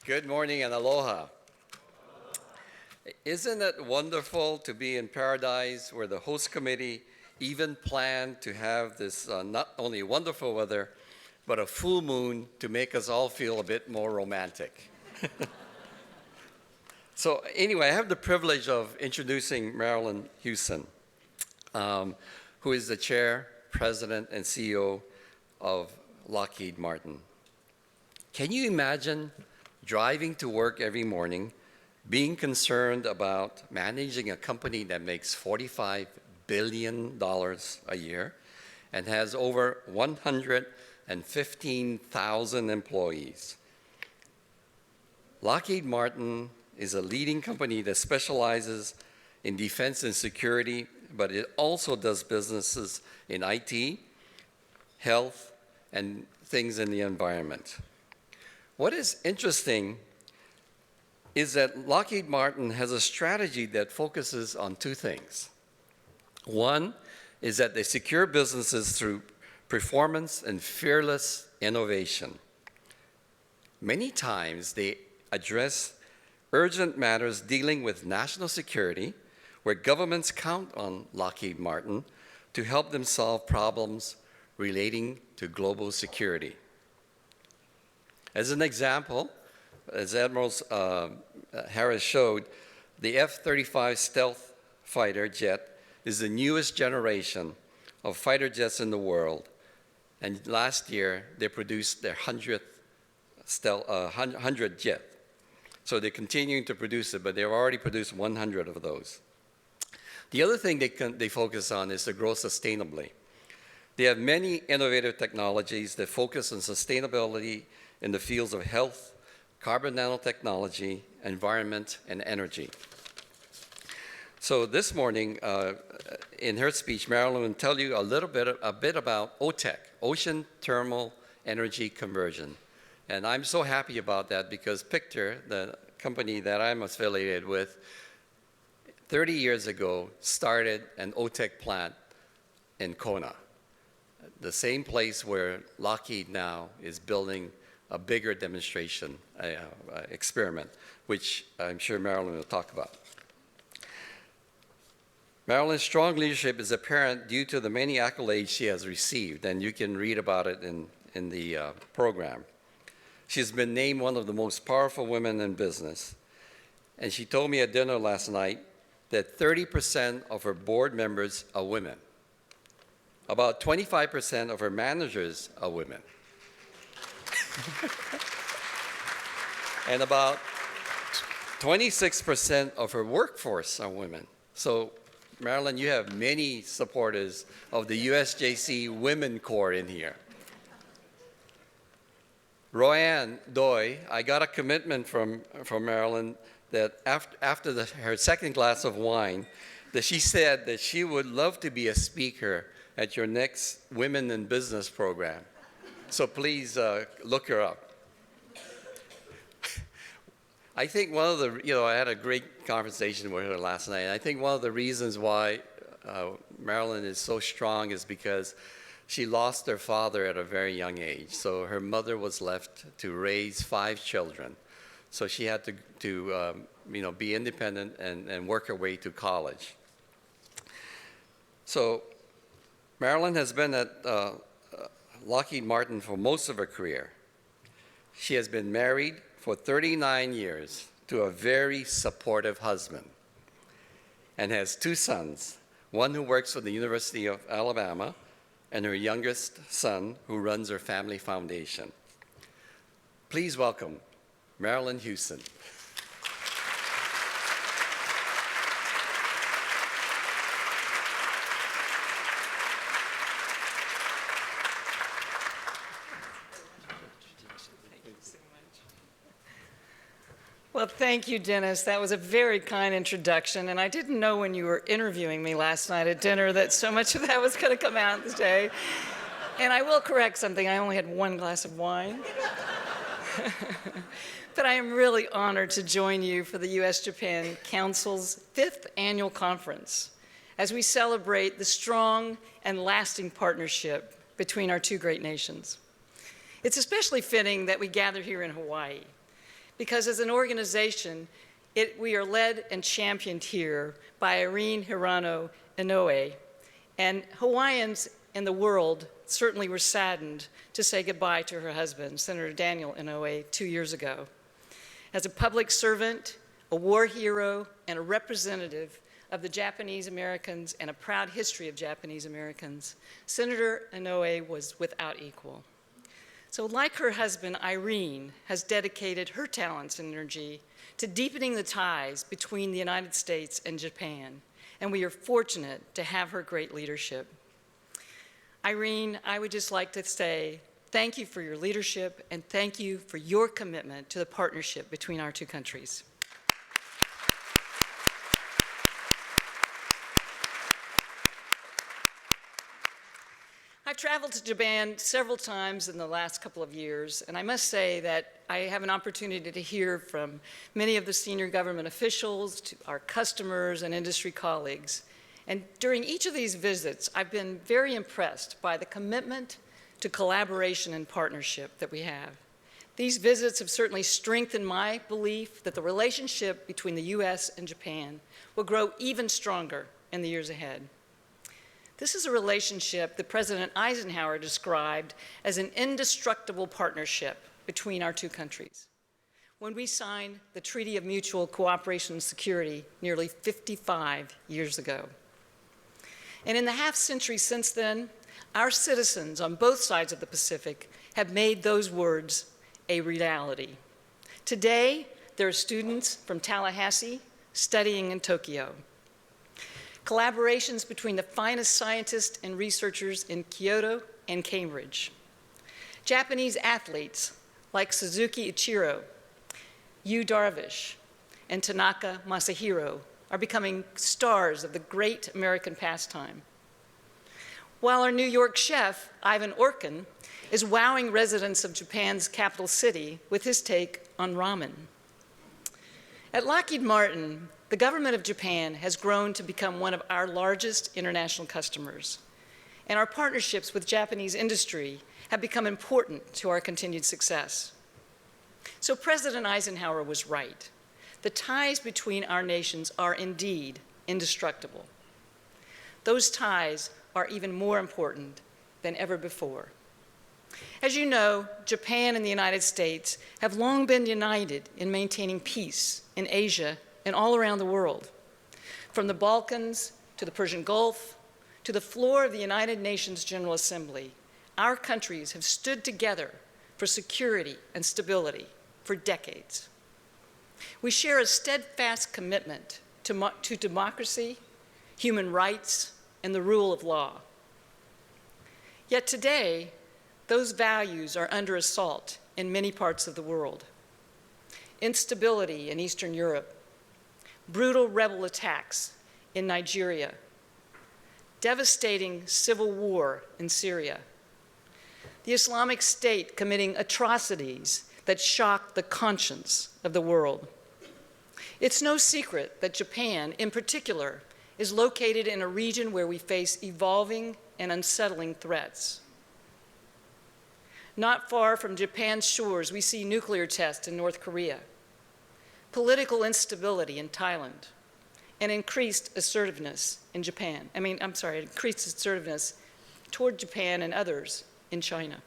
Good morning and aloha. Isn't it wonderful to be in paradise where the host committee even planned to have this not only wonderful weather, but a full moon to make us all feel a bit more romantic. So anyway, I have the privilege of introducing Marillyn Hewson, who is the chair, president, and CEO of Lockheed Martin. Can you imagine driving to work every morning, being concerned about managing a company that makes $45 billion a year and has over 115,000 employees? Lockheed Martin is a leading company that specializes in defense and security, but it also does businesses in IT, health, and things in the environment. What is interesting is that Lockheed Martin has a strategy that focuses on two things. One is that they secure businesses through performance and fearless innovation. Many times they address urgent matters dealing with national security, where governments count on Lockheed Martin to help them solve problems relating to global security. As an example, as Admiral Harris showed, the F-35 stealth fighter jet is the newest generation of fighter jets in the world. And last year, they produced their 100th jet. So they're continuing to produce it, but they've already produced 100 of those. The other thing they focus on is to grow sustainably. They have many innovative technologies that focus on sustainability in the fields of health, carbon nanotechnology, environment, and energy. So this morning, in her speech, Marillyn will tell you a bit about OTEC, Ocean Thermal Energy Conversion. And I'm so happy about that because Pictor, the company that I'm affiliated with, 30 years ago started an OTEC plant in Kona, the same place where Lockheed now is building a bigger demonstration experiment, which I'm sure Marillyn will talk about. Marillyn's strong leadership is apparent due to the many accolades she has received, and you can read about it in the program. She's been named one of the most powerful women in business, and she told me at dinner last night that 30% of her board members are women. About 25% of her managers are women. And about 26% of her workforce are women. So, Marillyn, you have many supporters of the USJC Women Corps in here. Royanne Doi, I got a commitment from Marillyn that after her second glass of wine, that she said that she would love to be a speaker at your next Women in Business program. So please look her up. I think one of the, I had a great conversation with her last night. And I think one of the reasons why Marillyn is so strong is because she lost her father at a very young age. So her mother was left to raise 5 children. So she had to be independent and work her way to college. So Marillyn has been at Lockheed Martin for most of her career. She has been married for 39 years to a very supportive husband and has 2 sons, one who works for the University of Alabama and her youngest son who runs her family foundation. Please welcome Marillyn Hewson. Well, thank you, Dennis. That was a very kind introduction, and I didn't know when you were interviewing me last night at dinner that so much of that was going to come out today. And I will correct something. I only had 1 glass of wine. But I am really honored to join you for the U.S.-Japan Council's 5th annual conference as we celebrate the strong and lasting partnership between our 2 great nations. It's especially fitting that we gather here in Hawaii, because as an organization, we are led and championed here by Irene Hirano Inoue, and Hawaiians in the world certainly were saddened to say goodbye to her husband, Senator Daniel Inouye, 2 years ago. As a public servant, a war hero, and a representative of the Japanese Americans and a proud history of Japanese Americans, Senator Inouye was without equal. So like her husband, Irene has dedicated her talents and energy to deepening the ties between the United States and Japan, and we are fortunate to have her great leadership. Irene, I would just like to say thank you for your leadership and thank you for your commitment to the partnership between our two countries. I've traveled to Japan several times in the last couple of years, and I must say that I have an opportunity to hear from many of the senior government officials, to our customers and industry colleagues. And during each of these visits, I've been very impressed by the commitment to collaboration and partnership that we have. These visits have certainly strengthened my belief that the relationship between the U.S. and Japan will grow even stronger in the years ahead. This is a relationship that President Eisenhower described as an indestructible partnership between our two countries when we signed the Treaty of Mutual Cooperation and Security nearly 55 years ago. And in the half-century since then, our citizens on both sides of the Pacific have made those words a reality. Today, there are students from Tallahassee studying in Tokyo. Collaborations between the finest scientists and researchers in Kyoto and Cambridge. Japanese athletes like Suzuki Ichiro, Yu Darvish, and Tanaka Masahiro are becoming stars of the great American pastime. While our New York chef, Ivan Orkin, is wowing residents of Japan's capital city with his take on ramen. At Lockheed Martin, the government of Japan has grown to become one of our largest international customers, and our partnerships with Japanese industry have become important to our continued success. So President Eisenhower was right. The ties between our nations are indeed indestructible. Those ties are even more important than ever before. As you know, Japan and the United States have long been united in maintaining peace in Asia and all around the world. From the Balkans to the Persian Gulf to the floor of the United Nations General Assembly, our countries have stood together for security and stability for decades. We share a steadfast commitment to democracy, human rights, and the rule of law. Yet today, those values are under assault in many parts of the world. Instability in Eastern Europe, brutal rebel attacks in Nigeria, devastating civil war in Syria, the Islamic State committing atrocities that shock the conscience of the world. It's no secret that Japan, in particular, is located in a region where we face evolving and unsettling threats. Not far from Japan's shores, we see nuclear tests in North Korea, political instability in Thailand, and increased assertiveness in increased assertiveness toward Japan and others in China.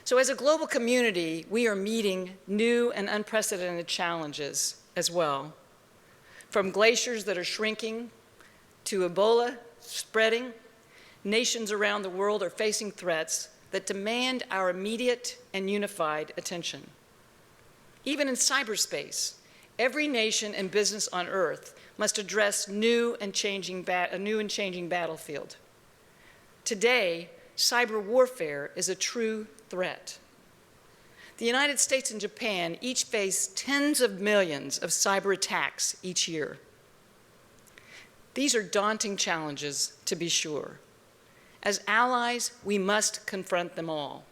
So as a global community, we are meeting new and unprecedented challenges as well. From glaciers that are shrinking to Ebola spreading, nations around the world are facing threats that demand our immediate and unified attention. Even in cyberspace, every nation and business on Earth must address a new and changing battlefield. Today, cyber warfare is a true threat. The United States and Japan each face tens of millions of cyber attacks each year. These are daunting challenges, to be sure. As allies, we must confront them all.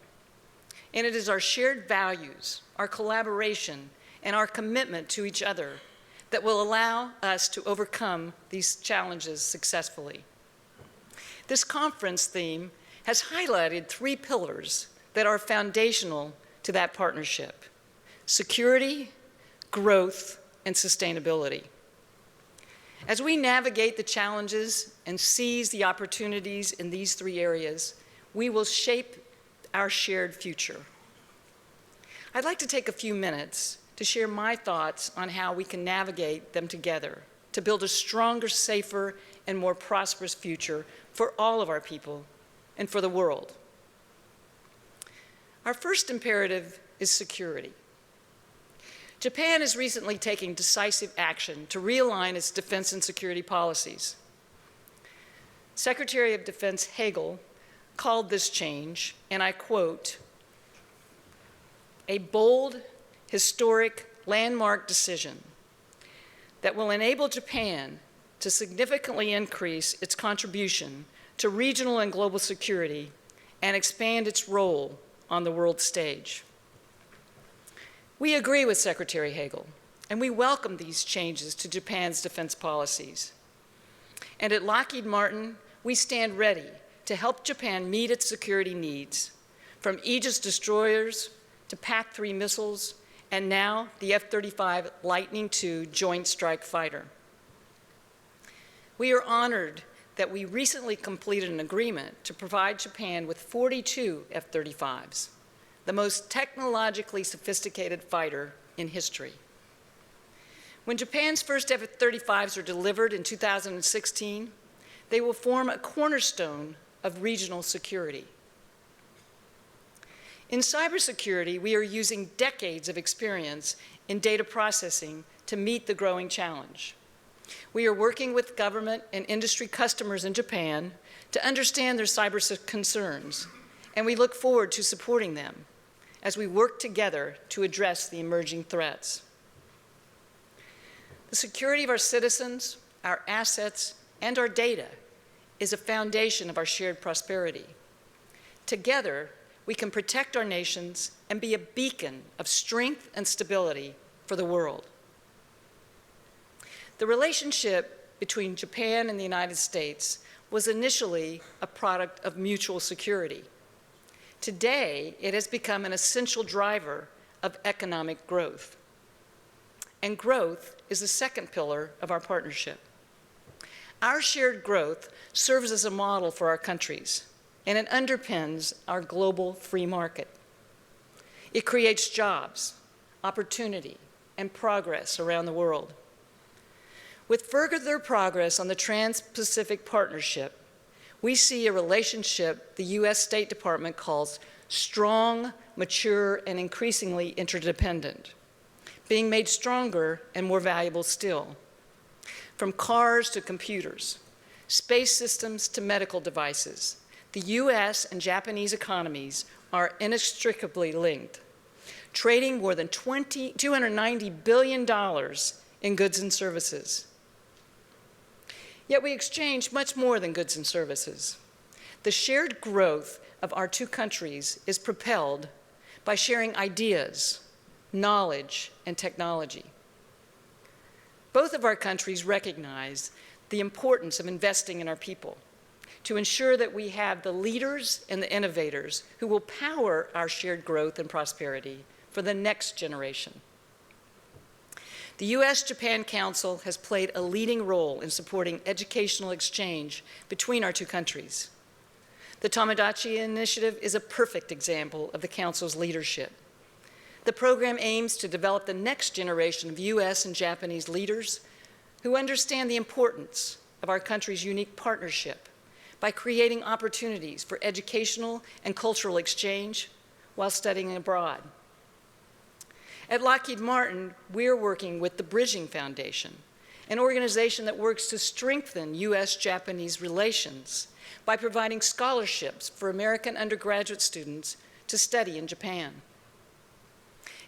And it is our shared values, our collaboration, and our commitment to each other that will allow us to overcome these challenges successfully. This conference theme has highlighted 3 pillars that are foundational to that partnership: security, growth, and sustainability. As we navigate the challenges and seize the opportunities in these three areas, we will shape our shared future. I'd like to take a few minutes to share my thoughts on how we can navigate them together to build a stronger, safer, and more prosperous future for all of our people and for the world. Our first imperative is security. Japan is recently taking decisive action to realign its defense and security policies. Secretary of Defense Hagel called this change, and I quote, "a bold, historic, landmark decision that will enable Japan to significantly increase its contribution to regional and global security and expand its role on the world stage." We agree with Secretary Hagel, and we welcome these changes to Japan's defense policies. And at Lockheed Martin, we stand ready to help Japan meet its security needs, from Aegis destroyers to PAC-3 missiles, and now the F-35 Lightning II Joint Strike Fighter. We are honored that we recently completed an agreement to provide Japan with 42 F-35s, the most technologically sophisticated fighter in history. When Japan's first F-35s are delivered in 2016, they will form a cornerstone of regional security. In cybersecurity, we are using decades of experience in data processing to meet the growing challenge. We are working with government and industry customers in Japan to understand their cyber concerns, and we look forward to supporting them as we work together to address the emerging threats. The security of our citizens, our assets, and our data is a foundation of our shared prosperity. Together, we can protect our nations and be a beacon of strength and stability for the world. The relationship between Japan and the United States was initially a product of mutual security. Today, it has become an essential driver of economic growth. And growth is the second pillar of our partnership. Our shared growth serves as a model for our countries, and it underpins our global free market. It creates jobs, opportunity, and progress around the world. With further progress on the Trans-Pacific Partnership, we see a relationship the U.S. State Department calls strong, mature, and increasingly interdependent, being made stronger and more valuable still. From cars to computers, space systems to medical devices, the U.S. and Japanese economies are inextricably linked, trading more than $290 billion in goods and services. Yet we exchange much more than goods and services. The shared growth of our two countries is propelled by sharing ideas, knowledge, and technology. Both of our countries recognize the importance of investing in our people to ensure that we have the leaders and the innovators who will power our shared growth and prosperity for the next generation. The U.S.-Japan Council has played a leading role in supporting educational exchange between our two countries. The Tomodachi Initiative is a perfect example of the Council's leadership. The program aims to develop the next generation of U.S. and Japanese leaders who understand the importance of our country's unique partnership by creating opportunities for educational and cultural exchange while studying abroad. At Lockheed Martin, we're working with the Bridging Foundation, an organization that works to strengthen U.S.-Japanese relations by providing scholarships for American undergraduate students to study in Japan.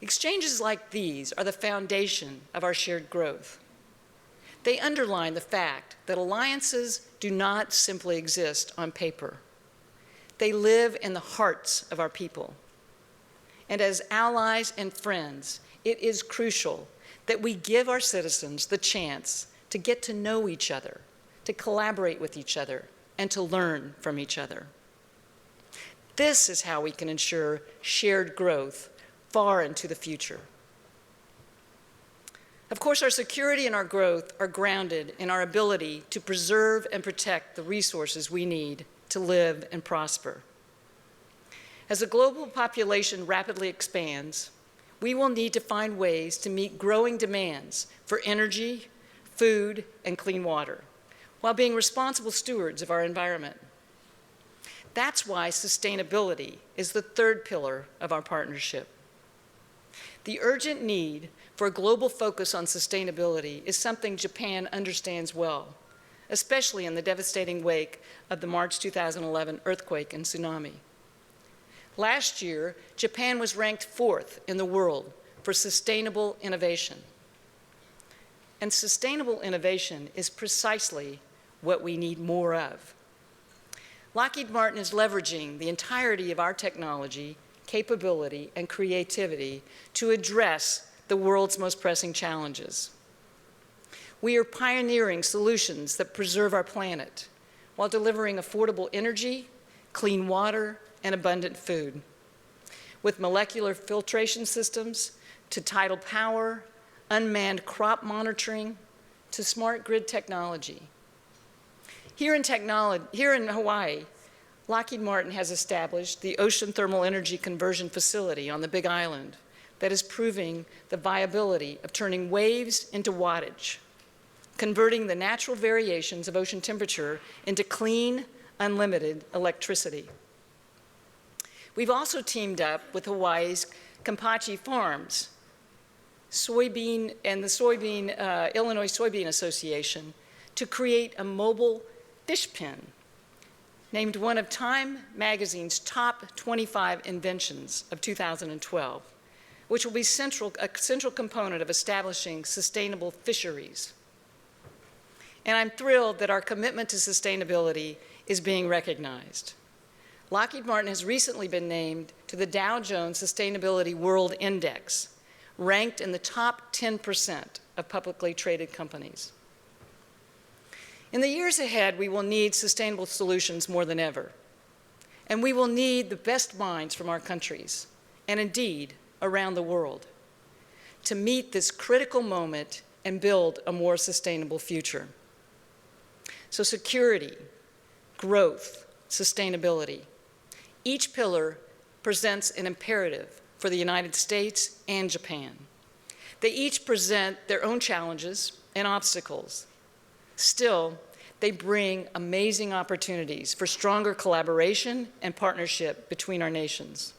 Exchanges like these are the foundation of our shared growth. They underline the fact that alliances do not simply exist on paper. They live in the hearts of our people. And as allies and friends, it is crucial that we give our citizens the chance to get to know each other, to collaborate with each other, and to learn from each other. This is how we can ensure shared growth far into the future. Of course, our security and our growth are grounded in our ability to preserve and protect the resources we need to live and prosper. As the global population rapidly expands, we will need to find ways to meet growing demands for energy, food, and clean water, while being responsible stewards of our environment. That's why sustainability is the third pillar of our partnership. The urgent need for a global focus on sustainability is something Japan understands well, especially in the devastating wake of the March 2011 earthquake and tsunami. Last year, Japan was ranked 4th in the world for sustainable innovation. And sustainable innovation is precisely what we need more of. Lockheed Martin is leveraging the entirety of our technology, capability, and creativity to address the world's most pressing challenges. We are pioneering solutions that preserve our planet while delivering affordable energy, clean water, and abundant food. With molecular filtration systems, to tidal power, unmanned crop monitoring, to smart grid technology. Here in Hawaii, Lockheed Martin has established the Ocean Thermal Energy Conversion Facility on the Big Island that is proving the viability of turning waves into wattage, converting the natural variations of ocean temperature into clean, unlimited electricity. We've also teamed up with Hawaii's Kampachi Farms, Illinois Soybean Association, to create a mobile fish pen, named one of Time magazine's top 25 inventions of 2012, which will be a central component of establishing sustainable fisheries. And I'm thrilled that our commitment to sustainability is being recognized. Lockheed Martin has recently been named to the Dow Jones Sustainability World Index, ranked in the top 10% of publicly traded companies. In the years ahead, we will need sustainable solutions more than ever. And we will need the best minds from our countries, and indeed, around the world, to meet this critical moment and build a more sustainable future. So security, growth, sustainability. Each pillar presents an imperative for the United States and Japan. They each present their own challenges and obstacles. Still, they bring amazing opportunities for stronger collaboration and partnership between our nations.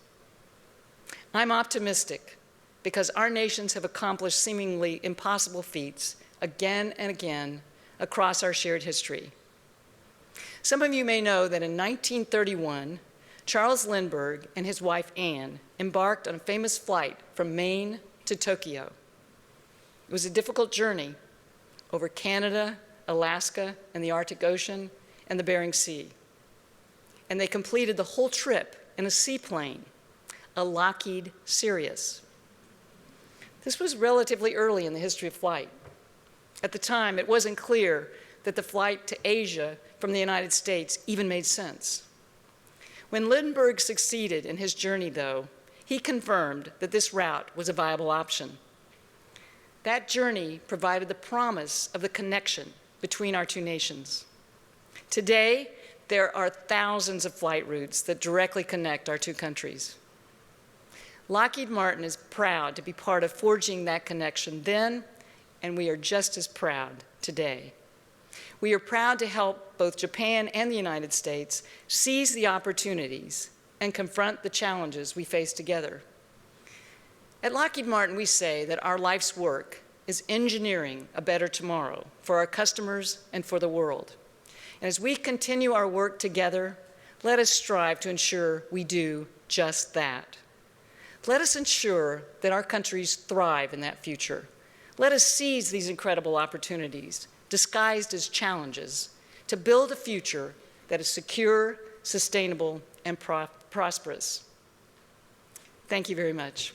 I'm optimistic because our nations have accomplished seemingly impossible feats again and again across our shared history. Some of you may know that in 1931, Charles Lindbergh and his wife Anne embarked on a famous flight from Maine to Tokyo. It was a difficult journey over Canada, Alaska, and the Arctic Ocean, and the Bering Sea. And they completed the whole trip in a seaplane, a Lockheed Sirius. This was relatively early in the history of flight. At the time, it wasn't clear that the flight to Asia from the United States even made sense. When Lindbergh succeeded in his journey, though, he confirmed that this route was a viable option. That journey provided the promise of the connection between our two nations. Today, there are thousands of flight routes that directly connect our two countries. Lockheed Martin is proud to be part of forging that connection then, and we are just as proud today. We are proud to help both Japan and the United States seize the opportunities and confront the challenges we face together. At Lockheed Martin, we say that our life's work is engineering a better tomorrow for our customers and for the world. And as we continue our work together, let us strive to ensure we do just that. Let us ensure that our countries thrive in that future. Let us seize these incredible opportunities, disguised as challenges, to build a future that is secure, sustainable, and prosperous. Thank you very much.